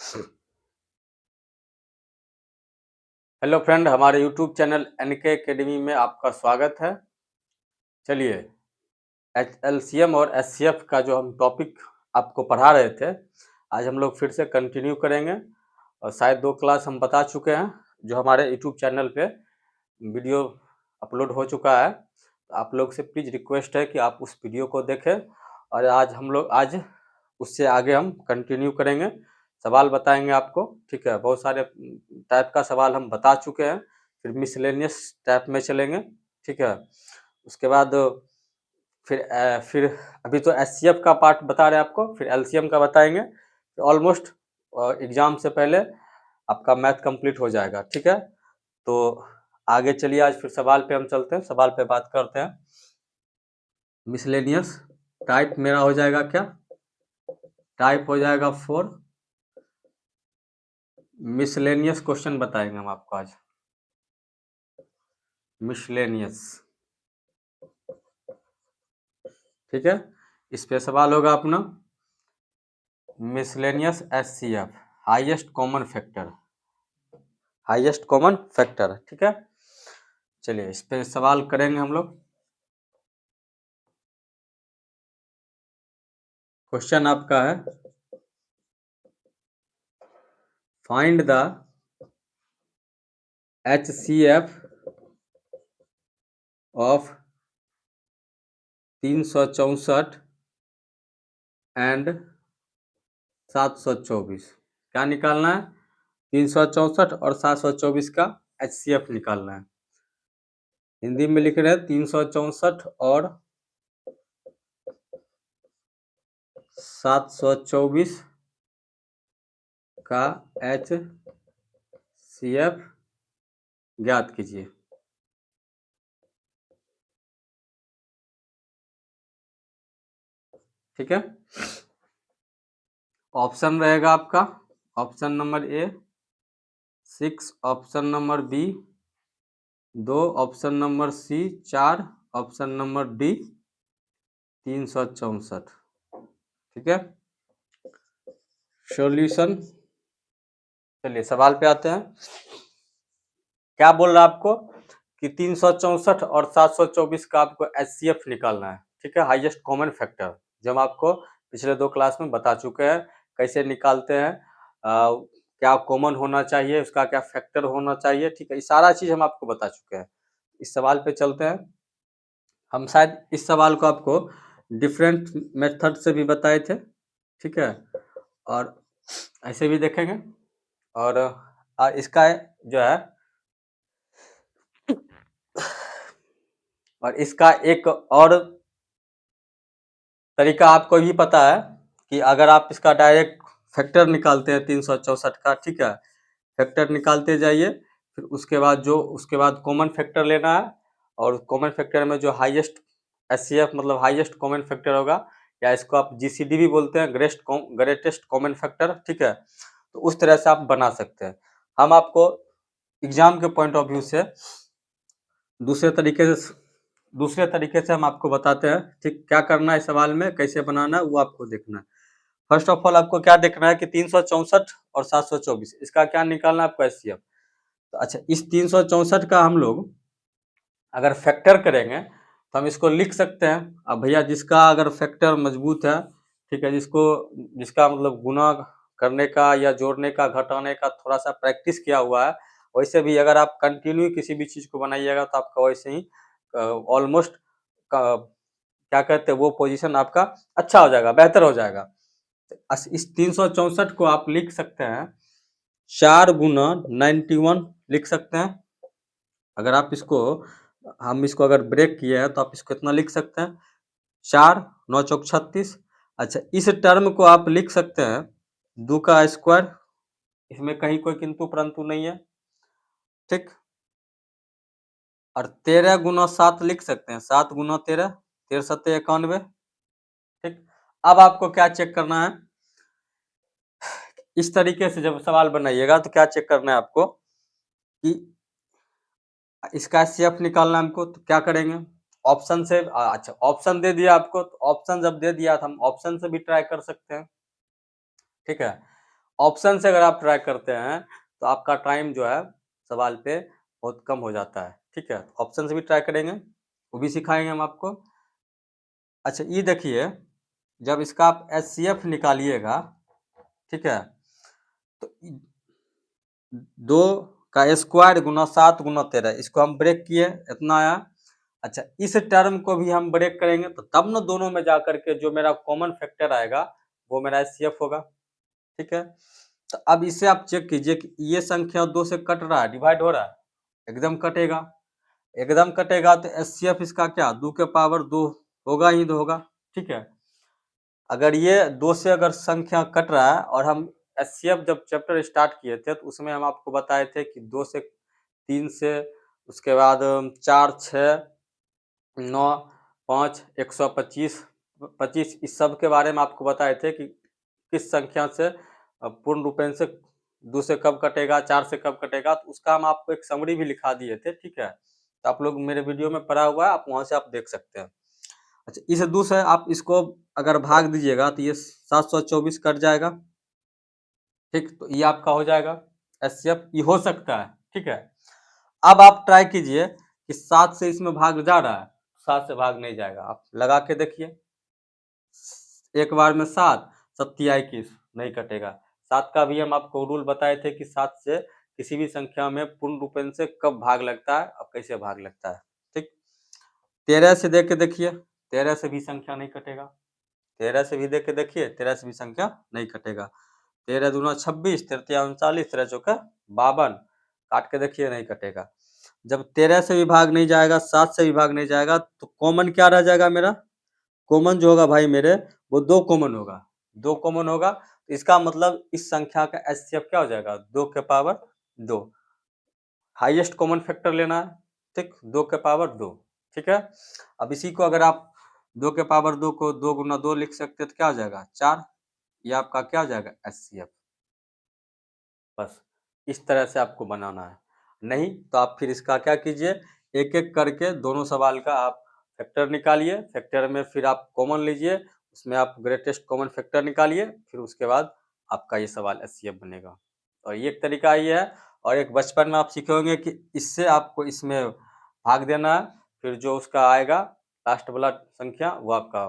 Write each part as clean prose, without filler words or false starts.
Hello friend, हमारे YouTube channel N K academy में आपका स्वागत है। चलिए, एलसीएम और एचसीएफ का जो हम टॉपिक आपको पढ़ा रहे थे, आज हम लोग फिर से कंटिन्यू करेंगे। और शायद 2 क्लास हम बता चुके हैं, जो हमारे यूट्यूब चैनल पे वीडियो अपलोड हो चुका है। तो आप लोग से प्लीज़ रिक्वेस्ट है कि आप उस वीडियो को देखें। और आज उससे आगे हम कंटिन्यू करेंगे, सवाल बताएंगे आपको। ठीक है, बहुत सारे टाइप का सवाल हम बता चुके हैं, फिर मिसलेनियस टाइप में चलेंगे। ठीक है, उसके बाद फिर अभी तो एचसीएफ का पार्ट बता रहे हैं आपको, फिर एलसीएम का बताएंगे। ऑलमोस्ट एग्जाम से पहले आपका मैथ कंप्लीट हो जाएगा। ठीक है, तो आगे चलिए, आज फिर सवाल पे हम चलते हैं, सवाल पे बात करते हैं। मिसलेनियस टाइप मेरा हो जाएगा क्या? टाइप हो जाएगा 4। मिसलेनियस क्वेश्चन बताएंगे हम आपको आज। मिसलेनियस, ठीक है। इस पे सवाल होगा अपना miscellaneous HCF, highest common factor, highest common factor. ठीक है, चलिए इस पे सवाल करेंगे हम लोग। क्वेश्चन आपका है, find the HCF of 364 and 724। क्या निकालना है? 364 और 724 का एचसीएफ निकालना है। हिंदी में लिख रहे हैं 364 और 724 का एचसीएफ ज्ञात कीजिए। ठीक है, ऑप्शन रहेगा आपका, option number A 6, option number B 2, option number C 4, option number D 364। ठीक है, सॉल्यूशन। चलिए सवाल पे आते हैं। क्या बोल रहा है आपको कि 364 और 724 का आपको एचसीएफ निकालना है। ठीक है, हाईएस्ट कॉमन फैक्टर, जो हम आपको पिछले 2 क्लास में बता चुके हैं कैसे निकालते हैं। क्या कॉमन होना चाहिए, उसका क्या फैक्टर होना चाहिए। ठीक है, ये सारा चीज हम आपको बता चुके हैं। इस सवाल पे चलते हैं। हम शायद इस सवाल को आपको डिफरेंट मेथड से भी बताए थे। ठीक है, और ऐसे भी देखेंगे। और इसका जो है, और इसका एक और तरीका आपको भी पता है कि अगर आप इसका डायरेक्ट फैक्टर निकालते हैं 364 का, ठीक है, फैक्टर निकालते जाइए, फिर उसके बाद कॉमन फैक्टर लेना है। और कॉमन फैक्टर में जो हाईएस्ट एचसीएफ मतलब हाईएस्ट कॉमन फैक्टर होगा, या इसको आप जीसीडी भी बोलते हैं, ग्रेटेस्ट कॉमन फैक्टर। ठीक है, तो उस तरह से आप बना सकते हैं। हम आपको एग्जाम के पॉइंट ऑफ व्यू से दूसरे तरीके से हम आपको बताते हैं। ठीक, क्या करना है सवाल में, कैसे बनाना है, वो आपको देखना है। फर्स्ट ऑफ ऑल आपको क्या देखना है कि 364 और 724 इसका क्या निकालना है आपको एचसीएफ। तो अच्छा, इस 364 का हम लोग अगर फैक्टर करेंगे तो हम इसको लिख सकते हैं। अब भैया जिसका अगर फैक्टर मजबूत है, ठीक है, जिसका मतलब गुना करने का या जोड़ने का घटाने का थोड़ा सा प्रैक्टिस किया हुआ है, वैसे भी अगर आप कंटिन्यू किसी भी चीज को बनाइएगा तो आपका वैसे ही ऑलमोस्ट क्या कहते हैं वो पोजीशन आपका अच्छा हो जाएगा, बेहतर हो जाएगा। इस 364 को आप लिख सकते हैं 4 गुना 91 लिख सकते हैं। अगर आप हम इसको अगर ब्रेक किए हैं तो आप इसको इतना लिख सकते हैं 4 9 चौक 36। अच्छा, इस टर्म को आप लिख सकते हैं 2 का स्क्वायर, इसमें कहीं कोई किंतु परंतु नहीं है। ठीक, और 13 गुना 7 लिख सकते हैं, 7 गुना 13, 13 सत्ते 91। ठीक, अब आपको क्या चेक करना है, इस तरीके से जब सवाल बनाइएगा तो क्या चेक करना है आपको कि इसका एचसीएफ निकालना है हमको। तो क्या करेंगे, ऑप्शन से अच्छा ऑप्शन दे दिया आपको, तो ऑप्शन जब दे दिया तो हम ऑप्शन से भी ट्राई कर सकते हैं। ठीक है, ऑप्शन से अगर आप ट्राई करते हैं तो आपका टाइम जो है सवाल पे बहुत कम हो जाता है, ठीक है? ऑप्शन से भी ट्राई करेंगे, वो भी सिखाएँगे हम आपको। अच्छा ये देखिए, जब इसका आप एचसीएफ निकालिएगा, ठीक है? तो 2 का स्क्वायर गुना 7 गुना 13 इसको हम ब्रेक किए, इतना आया। अच्छा इस टर्म को भी हम ब्रेक करेंगे तो तब ना दोनों में जाकर के जो मेरा कॉमन फैक्टर आएगा वो मेरा एचसीएफ होगा, ठीक है? तो अब इसे आप चेक कीजिए कि ये संख्या 2 से कट रहा है, डिवाइड हो रहा है, एकदम कटेगा। एकदम कटेगा तो एचसीएफ इसका क्या 2 के पावर 2 होगा ही तो होगा, ठीक है? अगर ये 2 से अगर संख्या कट रहा है और हम एचसीएफ जब चैप्टर स्टार्ट किए थे तो उसमें हम आपको बताए थे कि 2 से 3 से उसके बाद 4 6 9 5 125 25 इस सब के बारे में आपको बताए थे कि किस संख्या से पूर्ण रूपेण से 2 से कब कटेगा, 4 से कब कटेगा, तो उसका हम आपको एक समरी भी लिखा दिए थे, ठीक है? तो आप लोग मेरे वीडियो में पड़ा हुआ है, आप वहाँ से आप देख सकते हैं। अच्छा इस 2 से आप इसको अगर भाग दीजिएगा तो ये 724 कट जाएगा, ठीक? तो ये आपका हो जाएगा एचसीएफ, ये हो सकता है, ठीक है? अब आप ट्राई कीजिए कि 7 से इसमें भाग जा रहा है, 7 से भाग नहीं जाएगा, आप लगा के देखिए। एक बार में 7, 7 या 21 नहीं कटेगा। 7 का भी हम आपको रूल बताए थे कि 7 से किसी भी संख्या में पूर्ण रूपेण से कब भाग लगता है और कैसे भाग लगता है, ठीक? 13 से देख के देखिए, 13 से भी संख्या नहीं कटेगा। 13 से भी देख के देखिए, 13 से भी संख्या नहीं कटेगा। 13 दूना 26, 13 तिया 39, 13 चौका 52, काट के देखिए नहीं कटेगा। जब 13 से भी भाग नहीं जाएगा, 7 से भी भाग नहीं जाएगा तो कॉमन क्या रह जाएगा मेरा? कॉमन जो होगा भाई मेरे वो 2 कॉमन होगा, 2 कॉमन होगा तो इसका मतलब इस संख्या का एचसीएफ क्या हो जाएगा 2 के पावर 2। हाईएस्ट कॉमन फैक्टर लेना है, ठीक? 2 के पावर 2, ठीक है? अब इसी को अगर आप 2 के पावर 2 को 2 गुना 2 लिख सकते हैं तो क्या हो जाएगा 4, ये आपका क्या हो जाएगा एचसीएफ। बस इस तरह से आपको बनाना है, नहीं तो आप फिर इसका क्या कीजिए, एक एक करके दोनों सवाल का आप फैक्टर निकालिए, फैक्टर में फिर आप कॉमन लीजिए, उसमें आप ग्रेटेस्ट कॉमन फैक्टर निकालिए, फिर उसके बाद आपका ये सवाल एचसीएफ बनेगा। और ये एक तरीका ये है, और एक बचपन में आप सीखे होंगे कि इससे आपको इसमें भाग देना है, फिर जो उसका आएगा लास्ट वाला संख्या वो आपका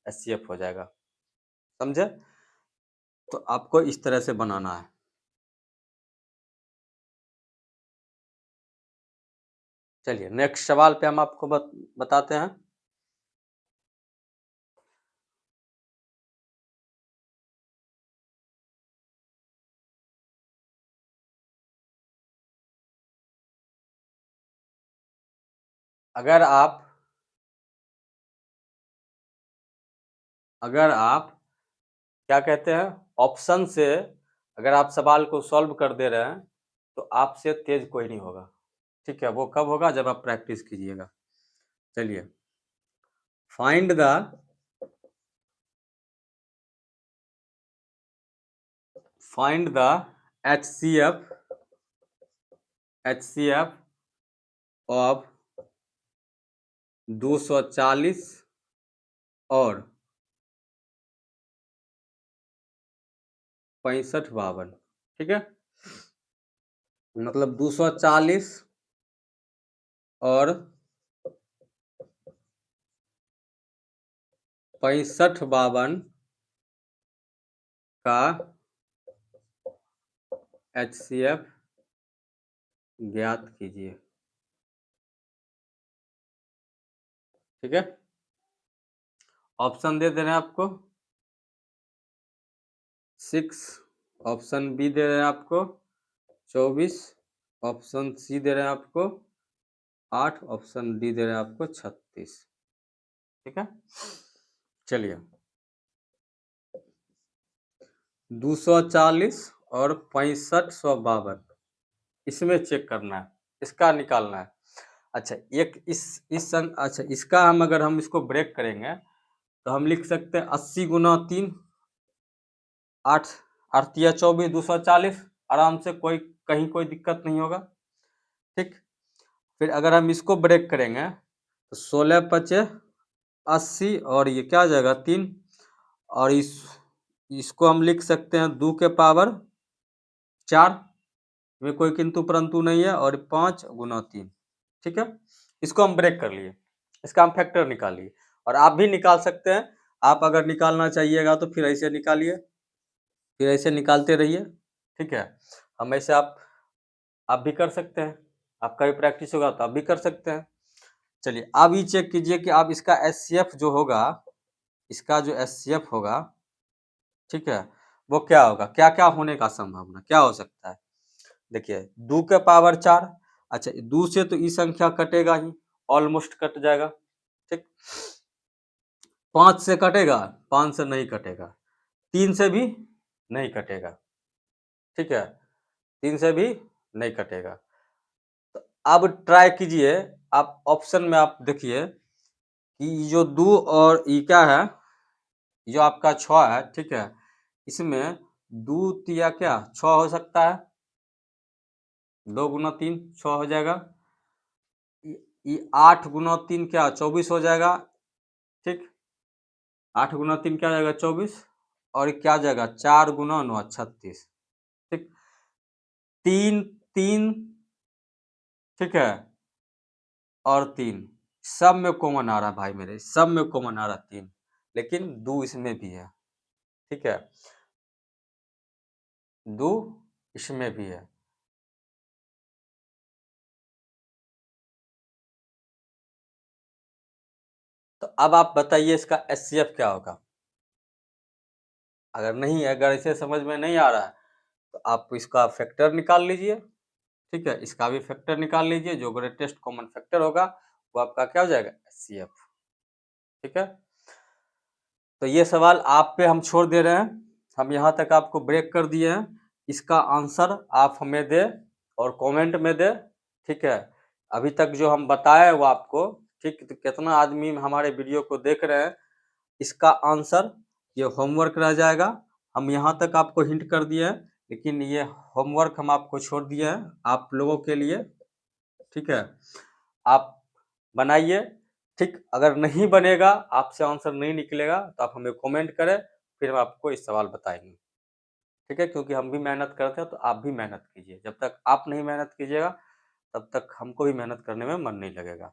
एचसीएफ हो जाएगा, समझे? तो आपको इस तरह से बनाना है। चलिए नेक्स्ट सवाल पे हम आपको बताते हैं। अगर आप अगर आप क्या कहते हैं ऑप्शन से अगर आप सवाल को सॉल्व कर दे रहे हैं तो आपसे तेज कोई नहीं होगा, ठीक है? वो कब होगा जब आप प्रैक्टिस कीजिएगा। चलिए find the find the HCF of 240 और 65 52, ठीक है? मतलब 240 और 65 52 का एचसीएफ ज्ञात कीजिए, ठीक है? ऑप्शन दे रहे हैं आपको 6, ऑप्शन बी दे रहे हैं आपको 24, ऑप्शन सी दे रहे हैं आपको 8, ऑप्शन डी दे रहे हैं आपको 36, ठीक है? चलिए 240 और 6552 इसमें चेक करना है, इसका निकालना है। अच्छा एक अच्छा इसका हम इसको ब्रेक करेंगे तो हम लिख सकते हैं 80 गुना 3, 8 8 या 24 240, आराम से कहीं कोई दिक्कत नहीं होगा, ठीक? फिर अगर हम इसको ब्रेक करेंगे तो 16 पचे 80 और ये क्या आ जाएगा 3, और इसको हम लिख सकते हैं 2 के पावर 4 में कोई किंतु परंतु नहीं है और 5 गुना 3, ठीक है। इसको हम ब्रेक कर लिए, इसका हम फैक्टर निकाल लिए और आप भी निकाल सकते हैं। आप अगर निकालना चाहिएगा तो फिर ऐसे निकालिए, फिर ऐसे निकालते रहिए, ठीक है। हम ऐसे आप भी कर सकते हैं, आपका भी प्रैक्टिस होगा तो आप भी कर सकते हैं। चलिए आप ये चेक कीजिए कि आप इसका एचसीएफ जो होगा, इसका जो एचसीएफ होगा, ठीक है, वो क्या होगा, क्या क्या होने का संभावना क्या हो सकता है। देखिए 2 के पावर 4, अच्छा 2 से तो ई संख्या कटेगा ही, ऑलमोस्ट कट जाएगा, ठीक। 5 से कटेगा, 5 से नहीं कटेगा, 3 से भी नहीं कटेगा, ठीक है, 3 से भी नहीं कटेगा। तो अब ट्राई कीजिए, आप ऑप्शन में आप देखिए कि जो 2 और ई क्या है, जो आपका 6 है, ठीक है, इसमें 2 तिया क्या 6 हो सकता है, 2 गुना 3 6 हो जाएगा, ये 8 गुना 3 क्या 24 हो जाएगा, ठीक, 8 गुना 3 क्या जाएगा 24 और क्या जाएगा 4 गुना 9 36, ठीक। 3 3, ठीक है, और 3 सब में कॉमन आ रहा है भाई मेरे, सब में कॉमन आ रहा है 3, लेकिन 2 इसमें भी है, ठीक है, 2 इसमें भी है। तो अब आप बताइए इसका एचसीएफ क्या होगा। अगर नहीं, अगर इसे समझ में नहीं आ रहा है तो आप इसका फैक्टर निकाल लीजिए, ठीक है, इसका भी फैक्टर निकाल लीजिए, जो ग्रेटेस्ट कॉमन फैक्टर होगा वो आपका क्या हो जाएगा एचसीएफ, ठीक है। तो ये सवाल आप पे हम छोड़ दे रहे हैं, हम यहाँ तक आपको ब्रेक कर दिए हैं, इसका आंसर आप हमें दे और कमेंट में दे, ठीक है। अभी तक जो हम बताए वो आपको, ठीक, तो कितना आदमी हमारे वीडियो को देख रहे हैं, इसका आंसर ये होमवर्क रह जाएगा। हम यहाँ तक आपको हिंट कर दिए हैं, लेकिन ये होमवर्क हम आपको छोड़ दिए हैं आप लोगों के लिए, ठीक है। आप बनाइए, ठीक, अगर नहीं बनेगा, आपसे आंसर नहीं निकलेगा तो आप हमें कमेंट करें, फिर हम आपको इस सवाल बताएंगे, ठीक है, क्योंकि हम भी मेहनत करते हैं तो आप भी मेहनत कीजिए, जब तक आप नहीं मेहनत कीजिएगा तब तक हमको भी मेहनत करने में मन नहीं लगेगा।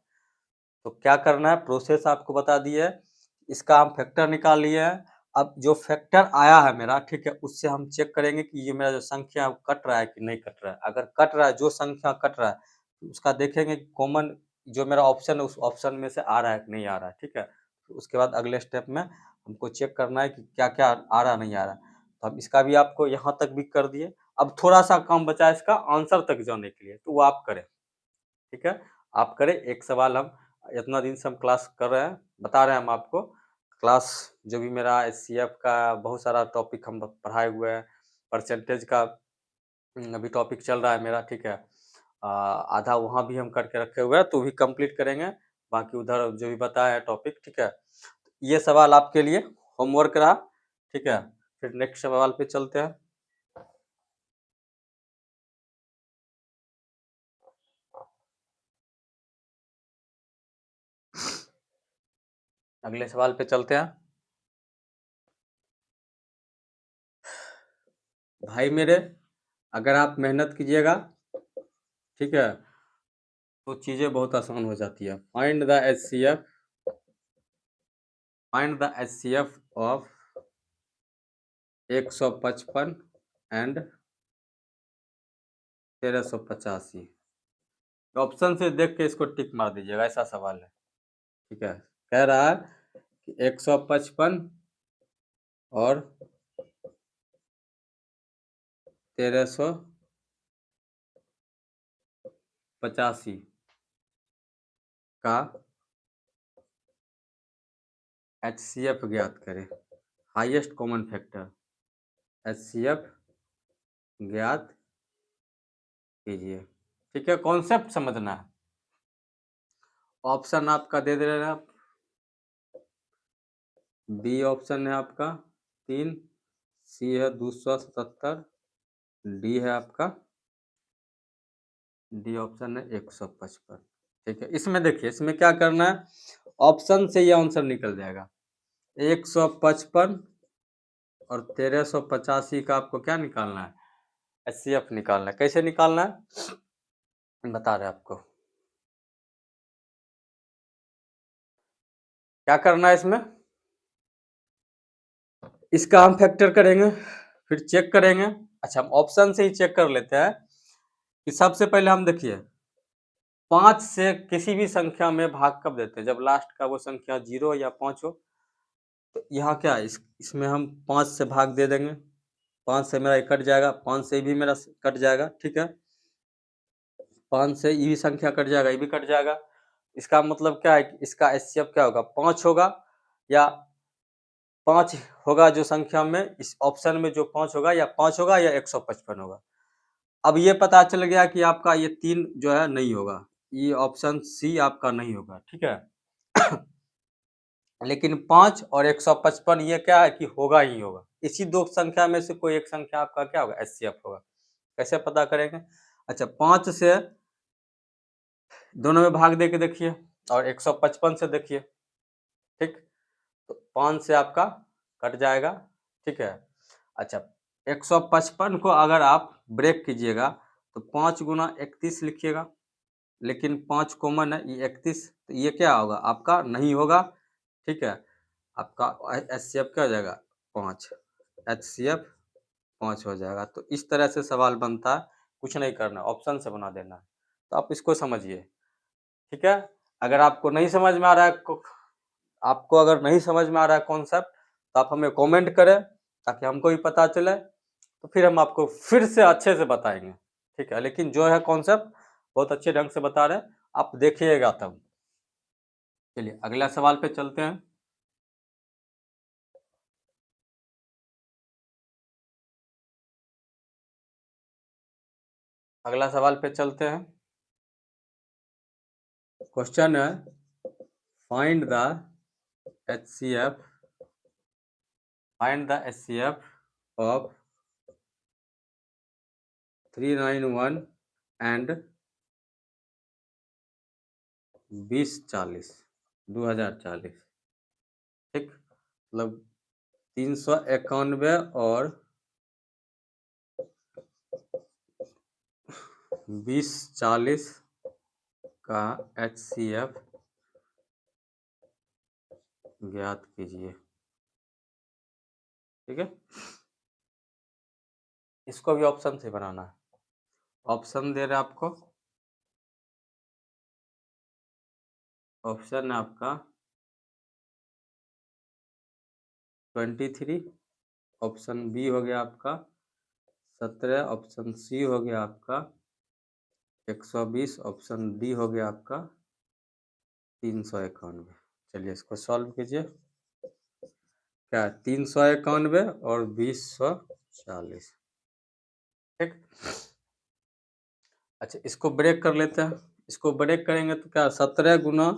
तो क्या करना है, प्रोसेस आपको बता दिए है, इसका हम फैक्टर निकाल लिए हैं। अब जो फैक्टर आया है मेरा, ठीक है, उससे हम चेक करेंगे कि ये मेरा जो संख्या कट रहा है कि नहीं कट रहा है। अगर कट रहा है, जो संख्या कट रहा है उसका देखेंगे कॉमन जो मेरा ऑप्शन है उस ऑप्शन में से आ रहा है कि नहीं आ रहा है, ठीक है। तो उसके बाद अगले स्टेप में हमको चेक करना है कि क्या क्या आ रहा नहीं आ रहा। तो हम इसका भी आपको यहाँ तक भी कर दिए, अब थोड़ा सा काम बचा है इसका आंसर तक जाने के लिए, तो वो आप करें, ठीक है, आप करें। एक सवाल हम इतना दिन से हम क्लास कर रहे हैं, बता रहे हैं हम आपको, क्लास जो भी मेरा एचसीएफ का बहुत सारा टॉपिक हम पढ़ाए हुए हैं, परसेंटेज का अभी टॉपिक चल रहा है मेरा, ठीक है। आधा वहाँ भी हम करके रखे हुए हैं, तो भी कंप्लीट करेंगे, बाकी उधर जो भी बताया है टॉपिक, ठीक है। ये सवाल आपके लिए होमवर्क रहा, ठीक है। फिर नेक्स्ट सवाल पे चलते हैं। अगले सवाल पे चलते हैं। भाई मेरे, अगर आप मेहनत कीजिएगा, ठीक है, तो चीजें बहुत आसान हो जाती है। Find the HCF of 155 and 1385। Option से देख के इसको टिक मार दीजिएगा, ऐसा सवाल है, ठीक है। कह रहा है कि 155 और 1385 का एचसीएफ ज्ञात करें, हाईएस्ट कॉमन फैक्टर एचसीएफ ज्ञात कीजिए, ठीक है। कॉन्सेप्ट समझना है। ऑप्शन आपका दे दे रहे हैं आप, बी ऑप्शन है आपका 3, सी है 277, डी है आपका, डी ऑप्शन है 155, ठीक है। इसमें देखिए, इसमें क्या करना है, ऑप्शन से ये आंसर निकल जाएगा। 155 और 1385 का आपको क्या निकालना है, HCF निकालना है। कैसे निकालना है बता रहे आपको। क्या करना है इसमें, इसका हम फैक्टर करेंगे, फिर चेक करेंगे। अच्छा, हम ऑप्शन से ही चेक कर लेते हैं कि सबसे पहले हम देखिए 5 से किसी भी संख्या में भाग कब देते हैं, जब लास्ट का वो संख्या 0 या 5 हो। तो यहाँ क्या है, इसमें हम 5 से भाग दे देंगे, 5 से मेरा कट जाएगा, 5 से भी मेरा कट जाएगा, ठीक है। 5 से ये भी संख्या कट जाएगा, ये भी कट जाएगा। इसका मतलब क्या है कि इसका HCF क्या होगा, 5 होगा, या 5 होगा जो संख्या में, इस ऑप्शन में जो 5 होगा, या 5 होगा या 155 होगा। अब ये पता चल गया कि आपका ये 3 जो है नहीं होगा, ये ऑप्शन सी आपका नहीं होगा, ठीक है। लेकिन 5 और 155 ये क्या है कि होगा ही होगा। इसी दो संख्या में से कोई एक संख्या आपका क्या होगा, HCF होगा। कैसे पता करेंगे, अच्छा 5 से दोनों में भाग दे के देखिए और 155 से देखिए, ठीक। तो 5 से आपका कट जाएगा, ठीक है। अच्छा 155 को अगर आप ब्रेक कीजिएगा तो 5 गुना 31 लिखिएगा, लेकिन 5 कॉमन है, ये 31, तो ये क्या होगा आपका नहीं होगा, ठीक है। आपका HCF क्या हो जाएगा, 5, HCF 5 हो जाएगा। तो इस तरह से सवाल बनता है, कुछ नहीं करना, ऑप्शन से बना देना है। तो आप इसको समझिए, ठीक है। अगर आपको नहीं समझ में आ रहा है, आपको अगर नहीं समझ में आ रहा है कॉन्सेप्ट, तो आप हमें कमेंट करें ताकि हमको भी पता चले, तो फिर हम आपको फिर से अच्छे से बताएंगे, ठीक है। लेकिन जो है कॉन्सेप्ट बहुत अच्छे ढंग से बता रहे हैं, आप देखिएगा तब। चलिए अगला सवाल पे चलते हैं। अगला सवाल पे चलते हैं। क्वेश्चन है, find the HCF, find the HCF of 391 and 2040, 2040, ठीक। मतलब 391 और 2040 का HCF ज्ञात कीजिए, ठीक है। इसको भी ऑप्शन से बनाना है। ऑप्शन दे रहे आपको, ऑप्शन है आपका 23, ऑप्शन बी हो गया आपका 17, ऑप्शन सी हो गया आपका 120, ऑप्शन डी हो गया आपका 391। चलिए इसको सॉल्व कीजिए। क्या 391 और 2040, ठीक। अच्छा इसको ब्रेक कर लेते हैं। इसको ब्रेक करेंगे तो क्या 17 गुना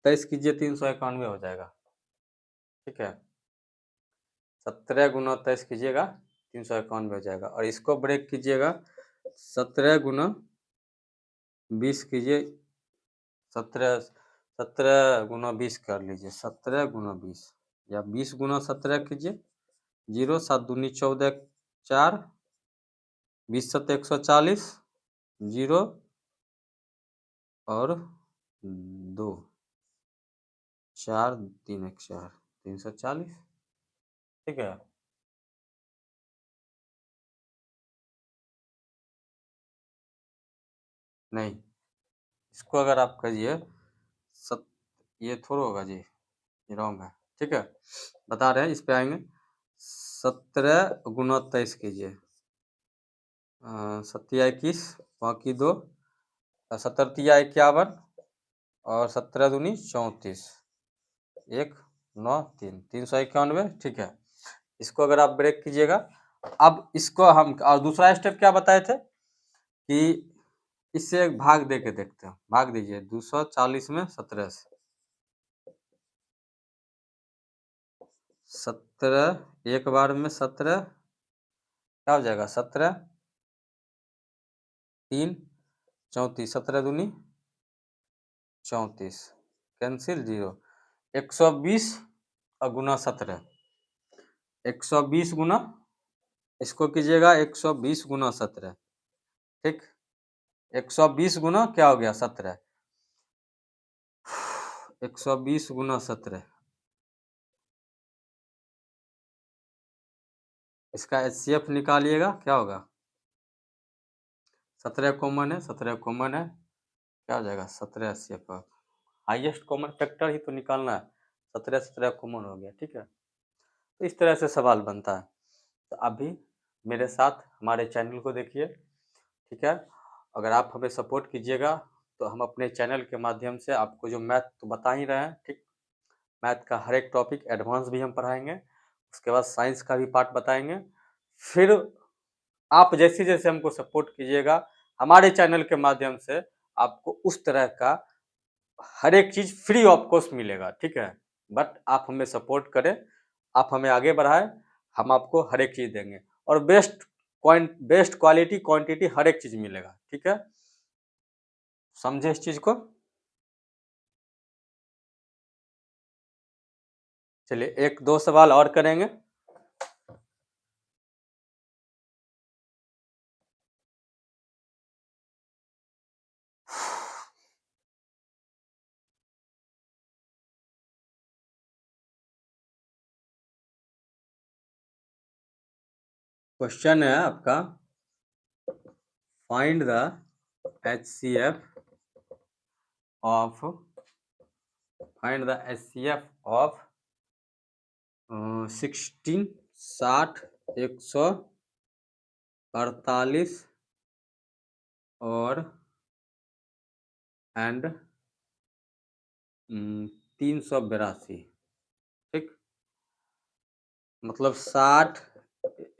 23 कीजिए, 391 हो जाएगा, ठीक है। 17 गुना 23 कीजिएगा, 391 हो जाएगा। और इसको ब्रेक कीजिएगा, 17 गुना 20 कीजिए, 17 17 गुना 20 कर लीजिए, 17 गुना 20 या 20 गुना 17 कीजिए, 0 7 दूनी 14, 4 20 7 140, 0 और 2, 4 3 1 4, 340, ठीक है। नहीं, इसको अगर आप करिए सत ये थोड़ा होगा जी, ये रॉन्ग है, ठीक है। बता रहे हैं, इस पे आएंगे। 17 गुना 23 कीजिए, 7 21, बाकी 2, 17 51 और 17 दूनी 34, 1 9 3, 391, ठीक है। इसको अगर आप ब्रेक कीजिएगा, अब इसको हम और दूसरा स्टेप क्या बताए थे कि इससे एक भाग दे के देखते हैं। भाग दीजिए 240 में 17 से, 17 एक बार में 17 क्या हो जाएगा, 17 3 34, 17 दूनी 34, कैंसिल 0, 120 और गुना 17, 120 गुना इसको कीजिएगा 120 गुना 17, ठीक। 120 गुना क्या हो गया 17, 120 गुना 17, इसका HCF निकालिएगा, क्या होगा, 17 कॉमन है, 17 कॉमन है, क्या हो जाएगा 17 HCF, हाईएस्ट कॉमन फैक्टर ही तो निकालना है, 17 17 कॉमन हो गया, ठीक है। तो इस तरह से सवाल बनता है। तो अभी मेरे साथ हमारे चैनल को देखिए, ठीक है। अगर आप हमें सपोर्ट कीजिएगा तो हम अपने चैनल के माध्यम से आपको जो मैथ तो बता ही रहे हैं, ठीक, मैथ का हर एक टॉपिक एडवांस भी हम पढ़ाएंगे, उसके बाद साइंस का भी पार्ट बताएंगे। फिर आप जैसे जैसे हमको सपोर्ट कीजिएगा, हमारे चैनल के माध्यम से आपको उस तरह का हर एक चीज़ फ्री ऑफ कॉस्ट मिलेगा, ठीक है। बट आप हमें सपोर्ट करें, आप हमें आगे बढ़ाएं, हम आपको हर एक चीज़ देंगे और बेस्ट क्वालिटी क्वांटिटी हर एक चीज़ मिलेगा, ठीक है। समझे इस चीज़ को। चलिए एक दो सवाल और करेंगे। क्वेश्चन है आपका, find the HCF of, find the HCF of 16, 60, 148 और एंड 382, ठीक। मतलब 60,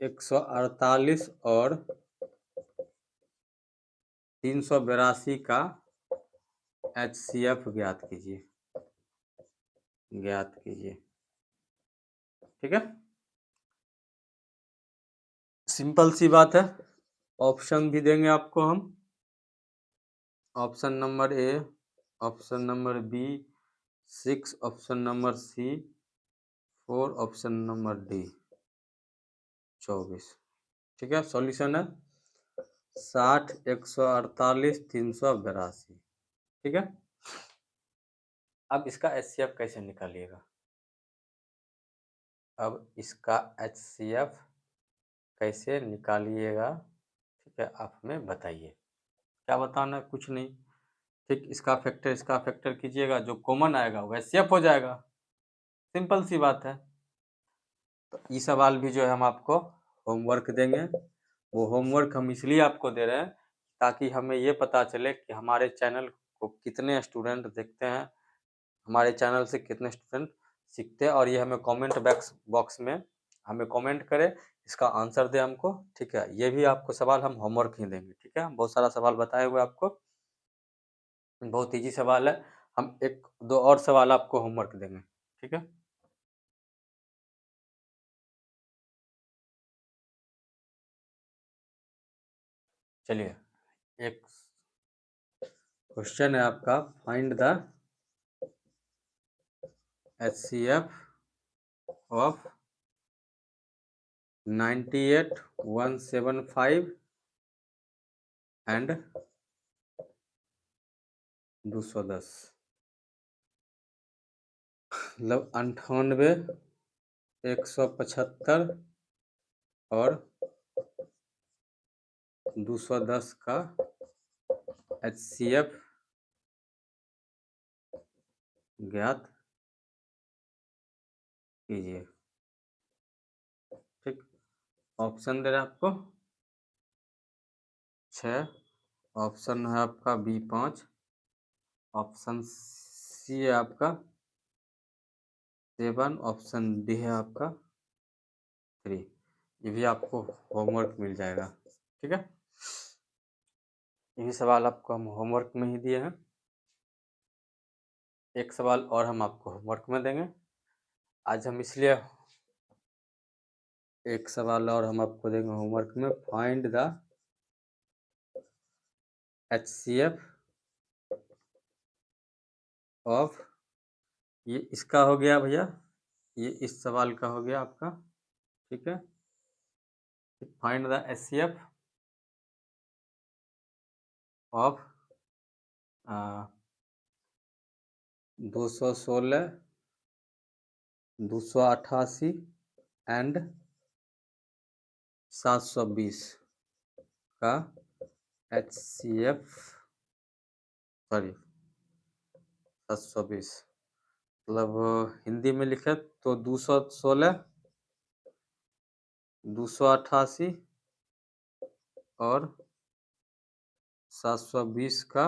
148 और 382 का HCF ज्ञात कीजिए, ज्ञात कीजिए, ठीक है। सिंपल सी बात है, ऑप्शन भी देंगे आपको हम, option number A, option number B 6, option number C 4, option number D 24, ठीक है। सॉल्यूशन है 60, 148, 382, ठीक है। अब इसका HCF कैसे निकालिएगा, अब इसका HCF कैसे निकालिएगा, ठीक है, आप हमें बताइए। क्या बताना है, कुछ नहीं, ठीक। इसका फैक्टर कीजिएगा, जो कॉमन आएगा वो HCF हो जाएगा, सिंपल सी बात है। तो ये सवाल भी जो है हम आपको होमवर्क देंगे, वो होमवर्क हम इसलिए आपको दे रहे हैं ताकि हमें ये पता चले कि हमारे चैनल को कितने स्टूडेंट देखते हैं, हमारे चैनल से कितने स्टूडेंट सीखते हैं, और ये हमें कमेंट बॉक्स में हमें कमेंट करें, इसका आंसर दे हमको, ठीक है। ये भी आपको सवाल हम होमवर्क ही देंगे, ठीक है। बहुत सारा सवाल बताए हुए आपको, बहुत इजी सवाल है, हम एक दो और सवाल आपको होमवर्क देंगे, ठीक है। चलिए एक क्वेश्चन है आपका, find the HCF of 98, 175 and 210, मतलब 98, 175 और 210 का HCF ज्ञात कीजिए, ठीक। ऑप्शन दे रहे हैं आपको 6, ऑप्शन है आपका B5, ऑप्शन सी है आपका 7, ऑप्शन डी है आपका 3। ये भी आपको होमवर्क मिल जाएगा, ठीक है। ये भी सवाल आपको हम होमवर्क में ही दिए हैं, एक सवाल और हम आपको होमवर्क में देंगे। आज हम इसलिए एक सवाल और हम आपको देंगे होमवर्क में, फाइंड द HCF ऑफ, ये इसका हो गया भैया, ये इस सवाल का हो गया आपका, ठीक है। Find the HCF of 216, 288 and 720 का HCF, सॉरी 720, मतलब हिंदी में लिखे तो 216, 288 और 720 का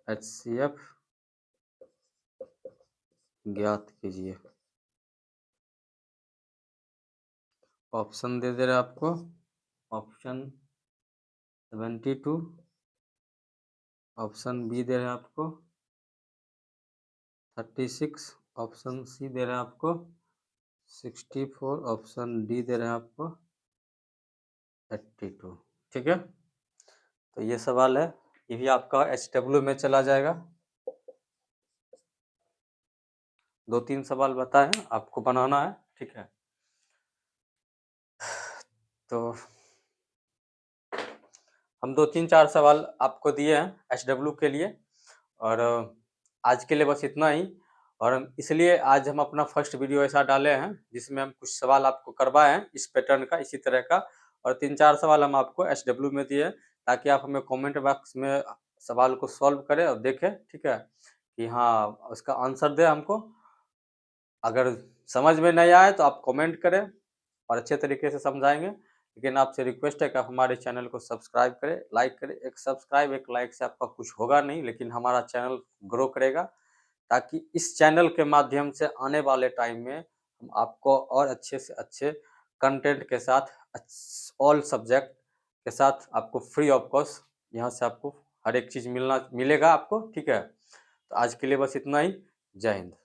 HCF ज्ञात कीजिए। ऑप्शन दे रहे आपको, ऑप्शन 72, ऑप्शन बी दे रहे हैं आपको 36, ऑप्शन सी दे रहे हैं आपको 64, ऑप्शन डी दे रहे हैं आपको 32। ठीक है, तो ये सवाल है, ये भी आपका HW में चला जाएगा। 2-3 सवाल बताए आपको बनाना है, ठीक है। तो हम 2-3-4 सवाल आपको दिए हैं HW के लिए, और आज के लिए बस इतना ही। और इसलिए आज हम अपना फर्स्ट वीडियो ऐसा डाले हैं जिसमें हम कुछ सवाल आपको करवाए हैं इस पैटर्न का, इसी तरह का, और 3-4 सवाल हम आपको HW में दिए ताकि आप हमें कमेंट बॉक्स में सवाल को सॉल्व करें और देखें, ठीक है, कि हाँ उसका आंसर दे हमको। अगर समझ में नहीं आए तो आप कमेंट करें और अच्छे तरीके से समझाएंगे, लेकिन आपसे रिक्वेस्ट है कि आप हमारे चैनल को सब्सक्राइब करें, लाइक करें। एक सब्सक्राइब, एक लाइक से आपका कुछ होगा नहीं, लेकिन हमारा चैनल ग्रो करेगा, ताकि इस चैनल के माध्यम से आने वाले टाइम में हम आपको और अच्छे से अच्छे कंटेंट के साथ, ऑल सब्जेक्ट के साथ आपको फ्री ऑफ कॉस्ट यहाँ से आपको हर एक चीज़ मिलेगा आपको, ठीक है। तो आज के लिए बस इतना ही। जय हिंद।